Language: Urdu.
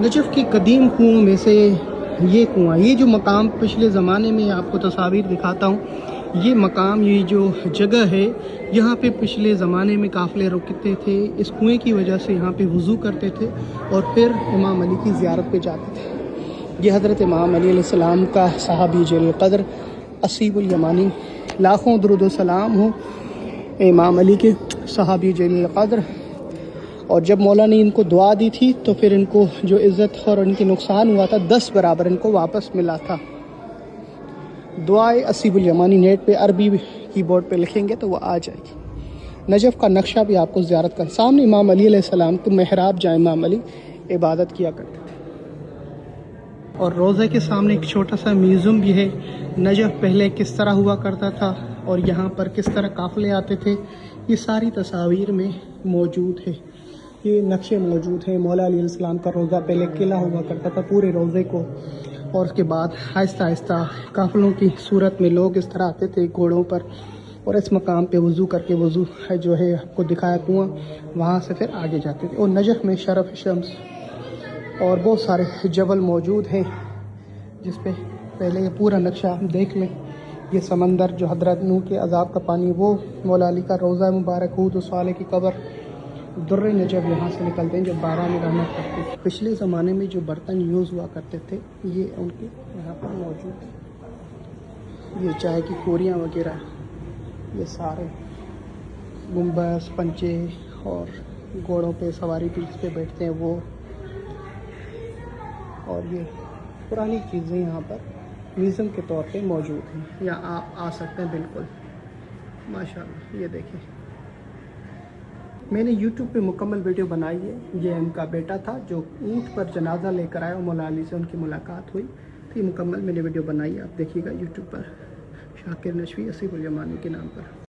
نجف کی قدیم کنووں میں سے یہ کنواں، یہ جو مقام پچھلے زمانے میں آپ کو تصاویر دکھاتا ہوں، یہ مقام، یہ جو جگہ ہے، یہاں پہ پچھلے زمانے میں قافلے رکتے تھے، اس کنویں کی وجہ سے یہاں پہ وضو کرتے تھے اور پھر امام علی کی زیارت پہ جاتے تھے۔ یہ حضرت امام علی علیہ السلام کا صحابی جلیل القدر اسیب الیمانی، لاکھوں درود و سلام ہو امام علی کے صحابی جلیل القدر۔ اور جب مولا نے ان کو دعا دی تھی تو پھر ان کو جو عزت اور ان کی نقصان ہوا تھا 10 برابر ان کو واپس ملا تھا۔ دعائے اسیب الیمانی نیٹ پہ عربی کی بورڈ پہ لکھیں گے تو وہ آ جائے گی۔ نجف کا نقشہ بھی آپ کو زیارت کر، سامنے امام علی علیہ السلام کے محراب جہاں امام علی عبادت کیا کرتے تھے، اور روضے کے سامنے ایک چھوٹا سا میوزیم بھی ہے۔ نجف پہلے کس طرح ہوا کرتا تھا اور یہاں پر کس طرح قافلے آتے تھے، یہ ساری تصاویر میں موجود ہے، یہ نقشے موجود ہیں۔ مولا علی علیہ السلام کا روضہ پہلے قلعہ ہوا کرتا تھا پورے روضے کو، اور اس کے بعد آہستہ آہستہ قافلوں کی صورت میں لوگ اس طرح آتے تھے گھوڑوں پر، اور اس مقام پہ وضو کر کے، وضو جو ہے آپ کو دکھایا کنواں، وہاں سے پھر آگے جاتے تھے۔ اور نجف میں شرف شمس اور بہت سارے جبل موجود ہیں، جس پہ پہلے یہ پورا نقشہ دیکھ لیں۔ یہ سمندر جو حضرت نوح کے عذاب کا پانی، وہ مولا علی کا روضہ مبارک، ہود و صالح کی قبر، در نجف یہاں سے نکلتے ہیں جب باران رحمت کرتے تھے۔ پچھلے زمانے میں جو برتن یوز ہوا کرتے تھے یہ ان کے یہاں پر موجود ہیں۔ یہ چائے کی کوریاں وغیرہ، یہ سارے گنبز، پنچے اور گھوڑوں پہ سواری پہ جس پہ بیٹھتے ہیں وہ، اور یہ پرانی چیزیں یہاں پر میوزیم کے طور پہ موجود ہیں۔ یا آپ آ سکتے ہیں بالکل، ماشاءاللہ۔ یہ دیکھیں، میں نے یوٹیوب پہ مکمل ویڈیو بنائی ہے۔ یہ ان کا بیٹا تھا جو اونٹ پر جنازہ لے کر آیا اور مولا علی سے ان کی ملاقات ہوئی، تو یہ مکمل میں نے ویڈیو بنائی ہے، آپ دیکھیے گا یوٹیوب پر، شاکر نشوی اسیب الیمانی کے نام پر۔